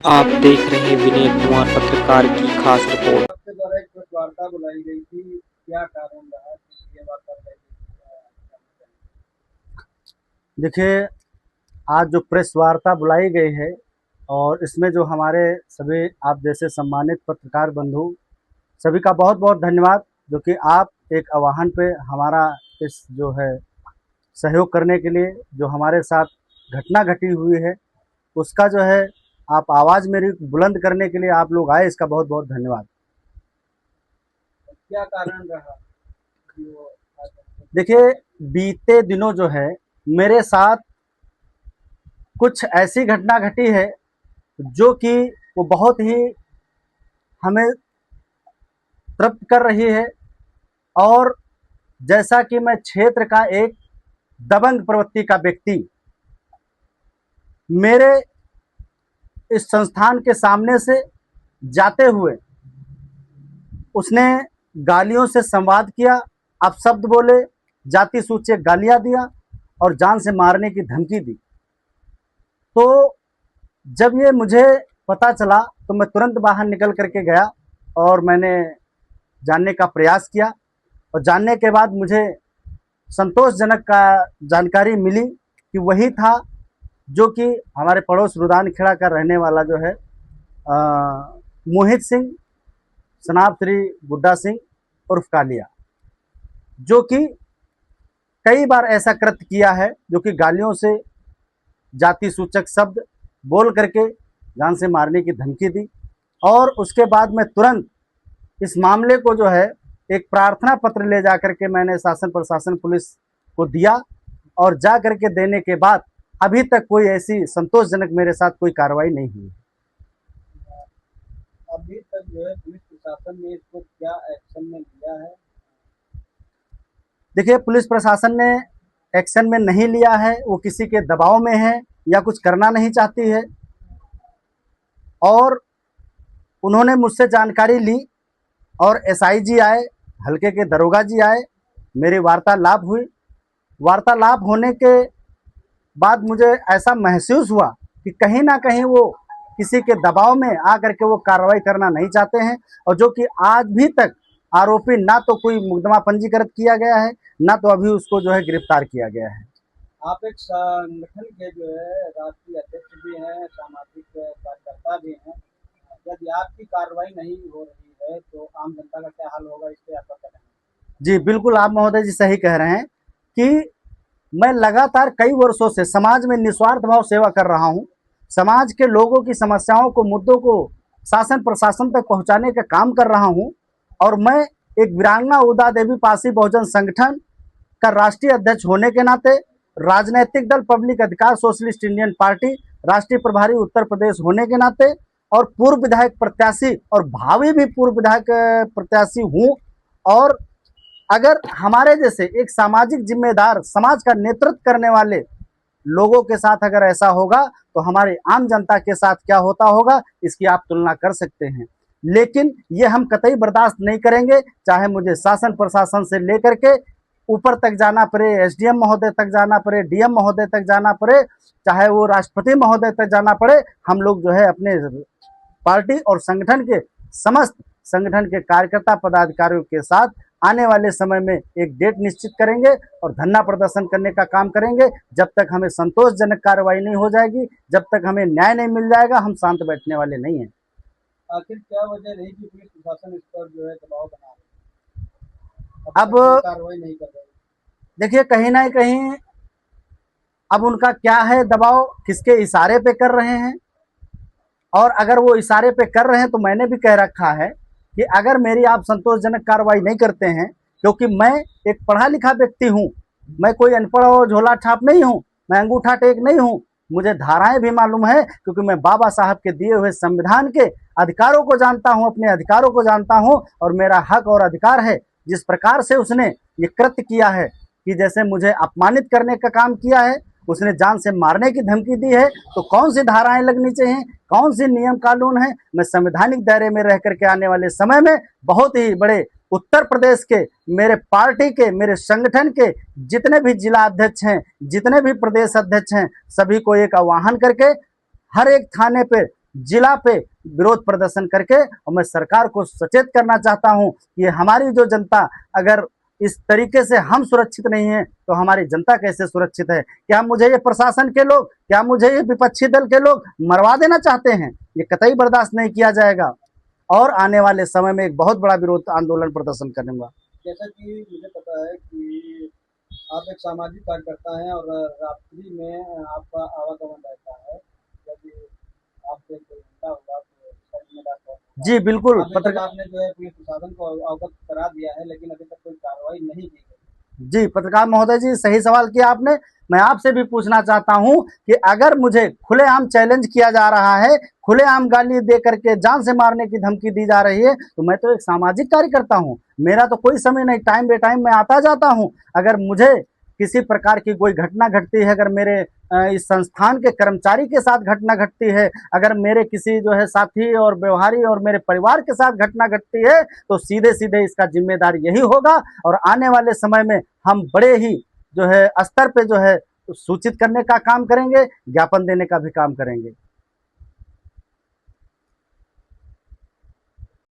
आप देख रहे हैं विनय कुमार पत्रकार की खास रिपोर्ट। आपके द्वारा एक प्रेस वार्ता बुलाई गई थी, क्या कारण रहा कि ये वार्ता बुलाई गई? देखिए, आज जो प्रेस वार्ता बुलाई गई है और इसमें जो हमारे सभी आप जैसे सम्मानित पत्रकार बंधु सभी का बहुत बहुत धन्यवाद, जो कि आप एक आह्वान पे हमारा इस जो है सहयोग करने के लिए, जो हमारे साथ घटना घटी हुई है उसका जो है आप आवाज़ मेरी बुलंद करने के लिए आप लोग आए, इसका बहुत बहुत धन्यवाद। क्या कारण रहा कि वो आज देखिए, बीते दिनों जो है मेरे साथ कुछ ऐसी घटना घटी है जो कि वो बहुत ही हमें तृप्त कर रही है। और जैसा कि मैं क्षेत्र का एक दबंग प्रवृत्ति का व्यक्ति, मेरे इस संस्थान के सामने से जाते हुए उसने गालियों से संवाद किया, अपशब्द बोले, जाति सूचक गालियां दिया और जान से मारने की धमकी दी। तो जब ये मुझे पता चला तो मैं तुरंत बाहर निकल करके गया और मैंने जानने का प्रयास किया। और जानने के बाद मुझे संतोषजनक का जानकारी मिली कि वही था जो कि हमारे पड़ोस रुदानखेड़ा का रहने वाला जो है मोहित सिंह सनाब श्री गुड्डा सिंह उर्फ कालिया, जो कि कई बार ऐसा कृत्य किया है, जो कि गालियों से जाति सूचक शब्द बोल करके जान से मारने की धमकी दी। और उसके बाद मैं तुरंत इस मामले को जो है एक प्रार्थना पत्र ले जा करके मैंने शासन प्रशासन पुलिस को दिया। और जा करके देने के बाद अभी तक कोई ऐसी संतोषजनक मेरे साथ कोई कार्रवाई नहीं हुई। अभी तक जो है पुलिस प्रशासन ने इसको क्या एक्शन में लिया है? देखिए, पुलिस प्रशासन ने एक्शन में नहीं लिया है, वो किसी के दबाव में है या कुछ करना नहीं चाहती है। और उन्होंने मुझसे जानकारी ली और एसआईजी आए, हल्के के दरोगा जी आए, मेरी वार्तालाप हुई। वार्तालाप होने के बाद मुझे ऐसा महसूस हुआ कि कहीं ना कहीं वो किसी के दबाव में आकर के वो कार्रवाई करना नहीं चाहते हैं। और जो कि आज भी तक आरोपी ना तो कोई मुकदमा पंजीकृत किया गया है, ना तो अभी उसको जो है गिरफ्तार किया गया है। आप एक संगठन के जो है राष्ट्रीय अध्यक्ष भी हैं, सामाजिक कार्यकर्ता भी हैं। यदि आपकी कार्रवाई नहीं हो रही है तो आम जनता का क्या हाल होगा, इस पे आपका क्या कहना है? जी बिल्कुल, आप महोदय जी सही कह रहे हैं कि मैं लगातार कई वर्षों से समाज में निस्वार्थ भाव सेवा कर रहा हूं। समाज के लोगों की समस्याओं को, मुद्दों को शासन प्रशासन तक पहुंचाने का काम कर रहा हूं। और मैं एक वीरांगना उदा देवी पासी बहुजन संगठन का राष्ट्रीय अध्यक्ष होने के नाते, राजनीतिक दल पब्लिक अधिकार सोशलिस्ट इंडियन पार्टी राष्ट्रीय प्रभारी उत्तर प्रदेश होने के नाते, और पूर्व विधायक प्रत्याशी और भावी भी पूर्व विधायक प्रत्याशी हूं। और अगर हमारे जैसे एक सामाजिक जिम्मेदार समाज का नेतृत्व करने वाले लोगों के साथ अगर ऐसा होगा तो हमारे आम जनता के साथ क्या होता होगा, इसकी आप तुलना कर सकते हैं। लेकिन ये हम कतई बर्दाश्त नहीं करेंगे, चाहे मुझे शासन प्रशासन से लेकर के ऊपर तक जाना पड़े, एसडीएम महोदय तक जाना पड़े, डीएम महोदय तक जाना पड़े, चाहे वो राष्ट्रपति महोदय तक जाना पड़े। हम लोग जो है अपने पार्टी और संगठन के समस्त संगठन के कार्यकर्ता पदाधिकारियों के साथ आने वाले समय में एक डेट निश्चित करेंगे और धरना प्रदर्शन करने का काम करेंगे। जब तक हमें संतोषजनक कार्रवाई नहीं हो जाएगी, जब तक हमें न्याय नहीं मिल जाएगा, हम शांत बैठने वाले नहीं हैं। आखिर क्या वजह रही कि पुलिस प्रशासन इस पर जो है दबाव बना रही है, अब कोई कार्रवाई नहीं कर रही? देखिए, कहीं ना कहीं अब उनका क्या है दबाव, किसके इशारे पे कर रहे हैं। और अगर वो इशारे पे कर रहे हैं तो मैंने भी कह रखा है कि अगर मेरी आप संतोषजनक कार्रवाई नहीं करते हैं, क्योंकि मैं एक पढ़ा लिखा व्यक्ति हूं, मैं कोई अनपढ़ और झोला छाप नहीं हूं, मैं अंगूठा टेक नहीं हूं, मुझे धाराएं भी मालूम है, क्योंकि मैं बाबा साहब के दिए हुए संविधान के अधिकारों को जानता हूं, अपने अधिकारों को जानता हूं। और मेरा हक और अधिकार है। जिस प्रकार से उसने ये कृत्य किया है कि जैसे मुझे अपमानित करने का काम किया है, उसने जान से मारने की धमकी दी है, तो कौन सी धाराएं लगनी चाहिए, कौन सी नियम कानून है। मैं संवैधानिक दायरे में रह करके आने वाले समय में बहुत ही बड़े उत्तर प्रदेश के, मेरे पार्टी के, मेरे संगठन के जितने भी जिला अध्यक्ष हैं, जितने भी प्रदेश अध्यक्ष हैं, सभी को एक आह्वान करके हर एक थाने पे जिला पे विरोध प्रदर्शन करके, और मैं सरकार को सचेत करना चाहता हूं कि हमारी जो जनता अगर इस तरीके से हम सुरक्षित नहीं है तो हमारी जनता कैसे सुरक्षित है। क्या मुझे ये प्रशासन के लोग, क्या मुझे ये विपक्षी दल के लोग मरवा देना चाहते हैं? ये कतई बर्दाश्त नहीं किया जाएगा और आने वाले समय में एक बहुत बड़ा विरोध आंदोलन प्रदर्शन करूंगा। जैसा कि मुझे पता है कि आप एक सामाजिक कार्यकर्ता हैं और रात्रि में आपका आवागमन रहता है, यदि आपसे कोई हमला हुआ तो इसका जिम्मेदार कौन होगा? जी बिल्कुल, अभी तक आपने जो है पुलिस प्रशासन को अवगत करा दिया है, लेकिन अभी तक कोई कार्रवाई नहीं की गई। जी पत्रकार महोदय जी, सही सवाल किया आपने। मैं आपसे भी पूछना चाहता हूं कि अगर मुझे खुलेआम चैलेंज किया जा रहा है, खुलेआम गाली दे करके जान से मारने की धमकी दी जा रही है, तो मैं तो एक सामाजिक कार्यकर्ता हूं, मेरा तो कोई समय नहीं, टाइम बे टाइम मैं आता जाता हूं। अगर मुझे किसी प्रकार की कोई घटना घटती है, अगर मेरे इस संस्थान के कर्मचारी के साथ घटना घटती है, अगर मेरे किसी जो है साथी और व्यवहारी और मेरे परिवार के साथ घटना घटती है, तो सीधे सीधे इसका जिम्मेदार यही होगा। और आने वाले समय में हम बड़े ही जो है स्तर पे जो है सूचित करने का काम करेंगे, ज्ञापन देने का भी काम करेंगे।